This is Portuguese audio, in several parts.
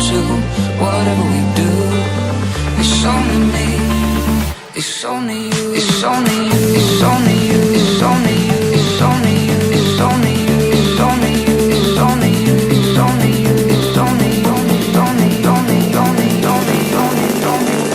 to. Whatever we do, it's only me. It's only you. It's only you. It's only you. It's only you. It's only you. It's only you. It's only you. It's only you. It's only you. It's only you.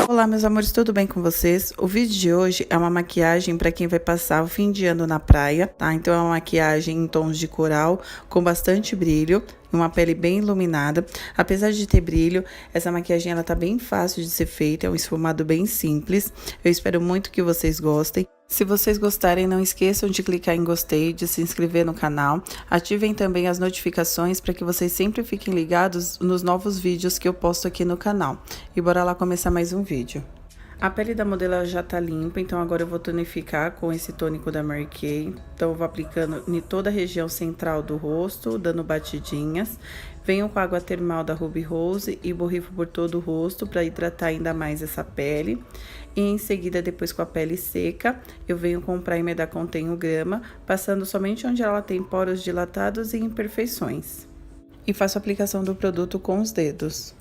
Olá, meus amores, tudo bem com vocês? O vídeo de hoje é uma maquiagem para quem vai passar o fim de ano na praia, tá? Então é uma maquiagem em tons de coral com bastante brilho, uma pele bem iluminada. Apesar de ter brilho, essa maquiagem ela tá bem fácil de ser feita, é um esfumado bem simples. Eu espero muito que vocês gostem. Se vocês gostarem, não esqueçam de clicar em gostei, de se inscrever no canal. Ativem também as notificações para que vocês sempre fiquem ligados nos novos vídeos que eu posto aqui no canal. E bora lá começar mais um vídeo. A pele da modelo já tá limpa, então agora eu vou tonificar com esse tônico da Mary Kay. Então eu vou aplicando em toda a região central do rosto, dando batidinhas. Venho com a água termal da Ruby Rose e borrifo por todo o rosto para hidratar ainda mais essa pele. E em seguida, depois com a pele seca, eu venho com o primer da Contém Grama, passando somente onde ela tem poros dilatados e imperfeições. E faço a aplicação do produto com os dedos.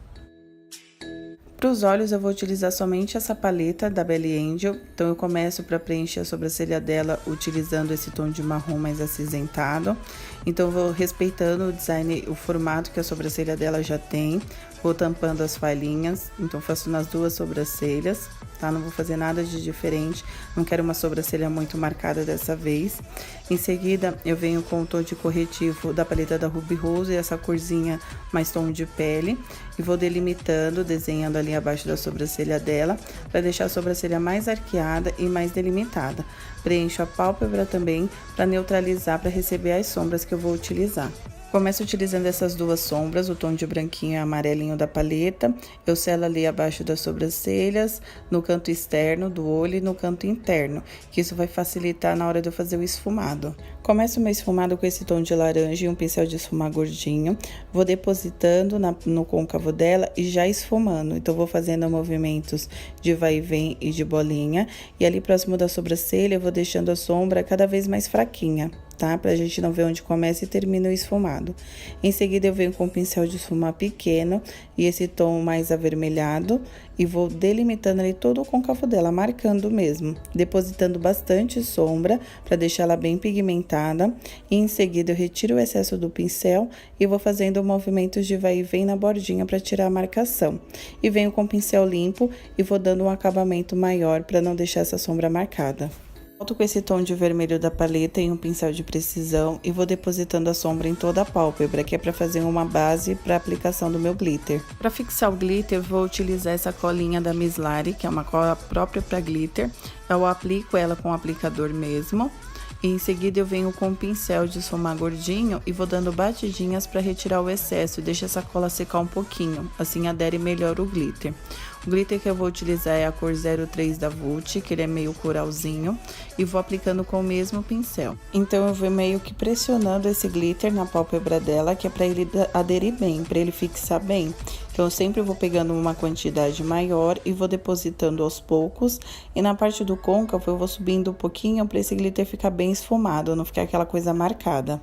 Para os olhos, eu vou utilizar somente essa paleta da Belly Angel. Então, eu começo para preencher a sobrancelha dela utilizando esse tom de marrom mais acinzentado. Então, eu vou respeitando o design, o formato que a sobrancelha dela já tem. Vou tampando as falhinhas, então faço nas duas sobrancelhas, tá? Não vou fazer nada de diferente, não quero uma sobrancelha muito marcada dessa vez. Em seguida, eu venho com o tom de corretivo da paleta da Ruby Rose, essa corzinha mais tom de pele. E vou delimitando, desenhando ali abaixo da sobrancelha dela, para deixar a sobrancelha mais arqueada e mais delimitada. Preencho a pálpebra também, para neutralizar, para receber as sombras que eu vou utilizar. Começo utilizando essas duas sombras, o tom de branquinho e amarelinho da paleta. Eu selo ali abaixo das sobrancelhas, no canto externo do olho e no canto interno, que isso vai facilitar na hora de eu fazer o esfumado. Começo o meu esfumado com esse tom de laranja e um pincel de esfumar gordinho. Vou depositando no côncavo dela e já esfumando. Então, vou fazendo movimentos de vai e vem e de bolinha. E ali próximo da sobrancelha, eu vou deixando a sombra cada vez mais fraquinha, tá? Pra gente não ver onde começa e termina o esfumado. Em seguida, eu venho com um pincel de esfumar pequeno e esse tom mais avermelhado e vou delimitando ali todo o côncavo dela, marcando mesmo, depositando bastante sombra para deixar ela bem pigmentada. E em seguida, eu retiro o excesso do pincel e vou fazendo movimentos de vai e vem na bordinha para tirar a marcação. E venho com o pincel limpo e vou dando um acabamento maior para não deixar essa sombra marcada. Volto com esse tom de vermelho da paleta em um pincel de precisão e vou depositando a sombra em toda a pálpebra, que é para fazer uma base para aplicação do meu glitter. Para fixar o glitter, eu vou utilizar essa colinha da Miss Lari, que é uma cola própria para glitter. Eu aplico ela com o aplicador mesmo. E em seguida eu venho com um pincel de esfumar gordinho e vou dando batidinhas para retirar o excesso e deixa essa cola secar um pouquinho, assim adere melhor o glitter. O glitter que eu vou utilizar é a cor 03 da Vult, que ele é meio coralzinho, e vou aplicando com o mesmo pincel. Então eu vou meio que pressionando esse glitter na pálpebra dela, que é para ele aderir bem, para ele fixar bem. Então eu sempre vou pegando uma quantidade maior e vou depositando aos poucos, e na parte do côncavo eu vou subindo um pouquinho para esse glitter ficar bem esfumado, não ficar aquela coisa marcada.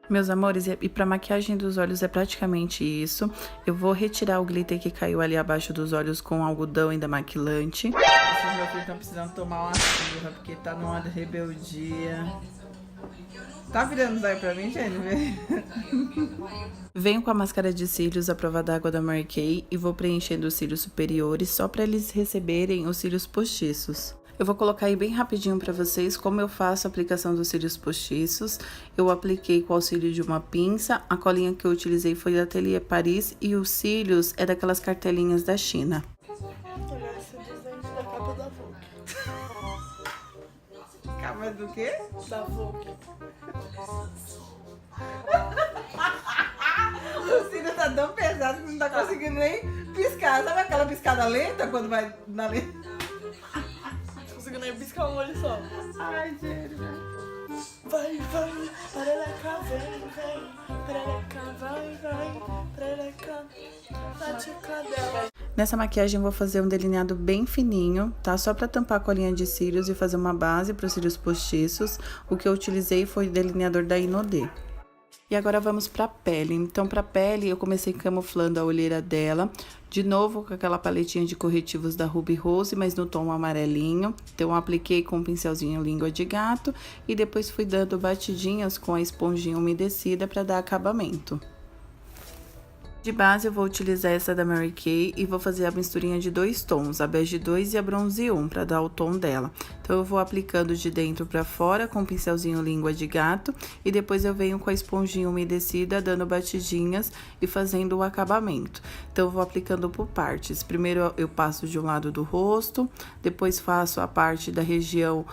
Meus amores, e para maquiagem dos olhos é praticamente isso. Eu vou retirar o glitter que caiu ali abaixo dos olhos com algodão ainda maquilante. Esses meus filhos estão precisando tomar uma surra, porque tá numa rebeldia. Tá virando zóio pra mim, gente? Venho com a máscara de cílios à prova d'água da Mary Kay e vou preenchendo os cílios superiores só para eles receberem os cílios postiços. Eu vou colocar aí bem rapidinho para vocês como eu faço a aplicação dos cílios postiços. Eu apliquei com o auxílio de uma pinça, a colinha que eu utilizei foi da Atelier Paris e os cílios é daquelas cartelinhas da China. Olha esse desenho da capa da Vogue. Capa do quê? Da Vogue. O cílio tá tão pesado que não tá conseguindo nem piscar. Sabe aquela piscada lenta quando vai na lenta? Não consigo nem piscar um olho só. Ai, gente. Vai, perereca, vem, perereca, vai, perereca, bate o cadela. Nessa maquiagem eu vou fazer um delineado bem fininho, tá? Só pra tampar a colinha de cílios e fazer uma base para os cílios postiços. O que eu utilizei foi o delineador da Inodê. E agora vamos para a pele. Então, para a pele, eu comecei camuflando a olheira dela, de novo com aquela paletinha de corretivos da Ruby Rose, mas no tom amarelinho. Então, eu apliquei com um pincelzinho língua de gato e depois fui dando batidinhas com a esponjinha umedecida para dar acabamento. De base, eu vou utilizar essa da Mary Kay e vou fazer a misturinha de 2 tons, a bege 2 e a bronze 1, para dar o tom dela. Então, eu vou aplicando de dentro para fora com o pincelzinho língua de gato e depois eu venho com a esponjinha umedecida, dando batidinhas e fazendo o acabamento. Então, eu vou aplicando por partes. Primeiro, eu passo de um lado do rosto, depois faço a parte da região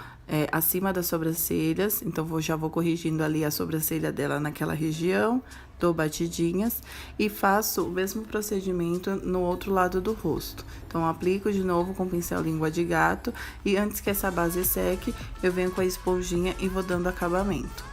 acima das sobrancelhas, então já vou corrigindo ali a sobrancelha dela naquela região, dou batidinhas e faço o mesmo procedimento no outro lado do rosto. Então, aplico de novo com o pincel língua de gato e antes que essa base seque, eu venho com a esponjinha e vou dando acabamento.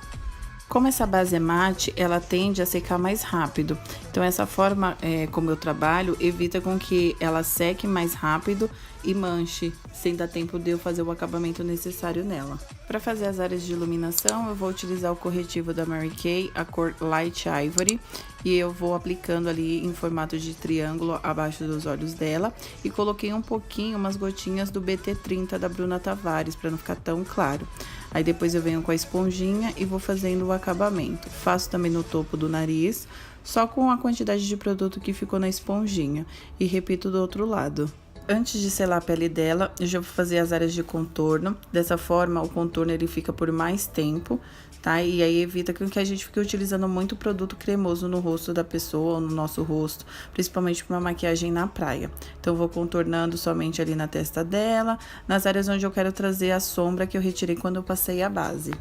Como essa base é mate, ela tende a secar mais rápido. Então, essa forma como eu trabalho evita com que ela seque mais rápido e manche, sem dar tempo de eu fazer o acabamento necessário nela. Para fazer as áreas de iluminação, eu vou utilizar o corretivo da Mary Kay, a cor Light Ivory, e eu vou aplicando ali em formato de triângulo abaixo dos olhos dela e coloquei um pouquinho, umas gotinhas do BT30 da Bruna Tavares, para não ficar tão claro. Aí depois eu venho com a esponjinha e vou fazendo o acabamento. Faço também no topo do nariz, só com a quantidade de produto que ficou na esponjinha. E repito do outro lado. Antes de selar a pele dela, eu já vou fazer as áreas de contorno. Dessa forma, o contorno ele fica por mais tempo, tá? E aí evita que a gente fique utilizando muito produto cremoso no rosto da pessoa ou no nosso rosto, principalmente para uma maquiagem na praia. Então, eu vou contornando somente ali na testa dela, nas áreas onde eu quero trazer a sombra que eu retirei quando eu passei a base.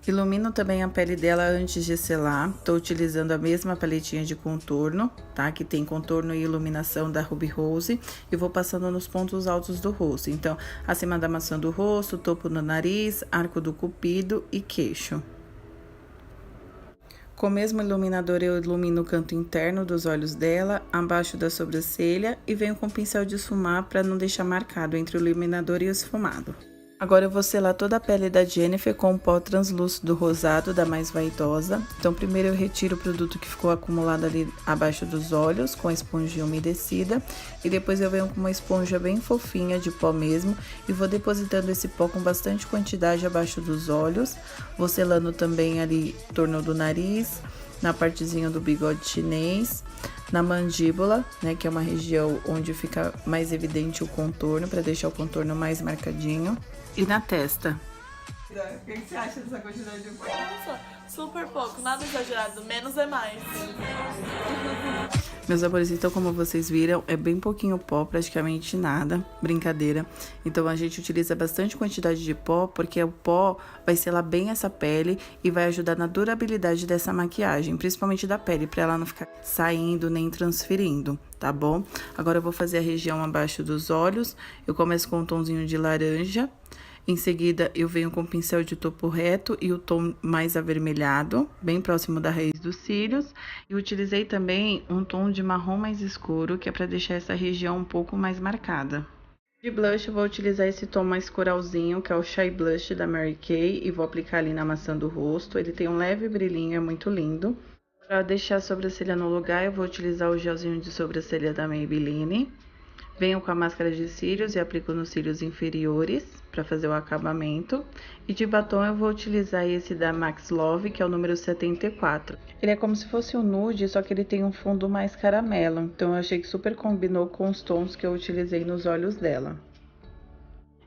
Ilumino também a pele dela antes de selar. Tô utilizando a mesma paletinha de contorno, tá? Que tem contorno e iluminação da Ruby Rose. E vou passando nos pontos altos do rosto. Então, acima da maçã do rosto, topo do nariz, arco do cupido e queixo. Com o mesmo iluminador, eu ilumino o canto interno dos olhos dela, abaixo da sobrancelha e venho com o pincel de esfumar para não deixar marcado entre o iluminador e o esfumado. Agora eu vou selar toda a pele da Jennifer com o pó translúcido rosado da Mais Vaidosa. Então, primeiro eu retiro o produto que ficou acumulado ali abaixo dos olhos com a esponjinha umedecida. E depois eu venho com uma esponja bem fofinha de pó mesmo e vou depositando esse pó com bastante quantidade abaixo dos olhos. Vou selando também ali em torno do nariz, na partezinha do bigode chinês, na mandíbula, né, que é uma região onde fica mais evidente o contorno, para deixar o contorno mais marcadinho, e na testa. O que você acha dessa quantidade de pó? Nossa, super pouco, nada exagerado, menos é mais. Meus amores, então como vocês viram, é bem pouquinho pó, praticamente nada, brincadeira. Então a gente utiliza bastante quantidade de pó, porque o pó vai selar bem essa pele e vai ajudar na durabilidade dessa maquiagem, principalmente da pele, pra ela não ficar saindo nem transferindo, tá bom? Agora eu vou fazer a região abaixo dos olhos, eu começo com um tomzinho de laranja. Em seguida, eu venho com o pincel de topo reto e o tom mais avermelhado, bem próximo da raiz dos cílios. E utilizei também um tom de marrom mais escuro, que é para deixar essa região um pouco mais marcada. De blush, eu vou utilizar esse tom mais coralzinho, que é o Shy Blush da Mary Kay, e vou aplicar ali na maçã do rosto. Ele tem um leve brilhinho, é muito lindo. Para deixar a sobrancelha no lugar, eu vou utilizar o gelzinho de sobrancelha da Maybelline. Venho com a máscara de cílios e aplico nos cílios inferiores para fazer o acabamento. E de batom eu vou utilizar esse da Max Love, que é o número 74. Ele é como se fosse um nude, só que ele tem um fundo mais caramelo. Então eu achei que super combinou com os tons que eu utilizei nos olhos dela.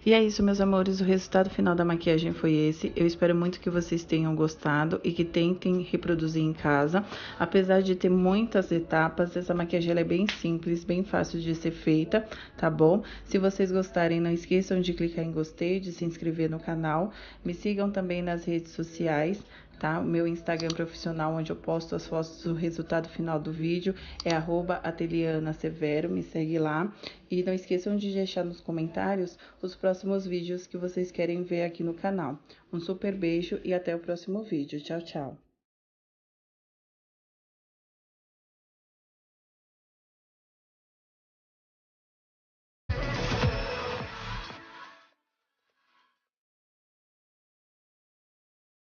E é isso, meus amores, o resultado final da maquiagem foi esse. Eu espero muito que vocês tenham gostado e que tentem reproduzir em casa. Apesar de ter muitas etapas, essa maquiagem ela é bem simples, bem fácil de ser feita, tá bom? Se vocês gostarem, não esqueçam de clicar em gostei, de se inscrever no canal. Me sigam também nas redes sociais, tá? O meu Instagram profissional, onde eu posto as fotos do resultado final do vídeo, é @atelianasevero, me segue lá. E não esqueçam de deixar nos comentários os próximos vídeos que vocês querem ver aqui no canal. Um super beijo e até o próximo vídeo. Tchau, tchau!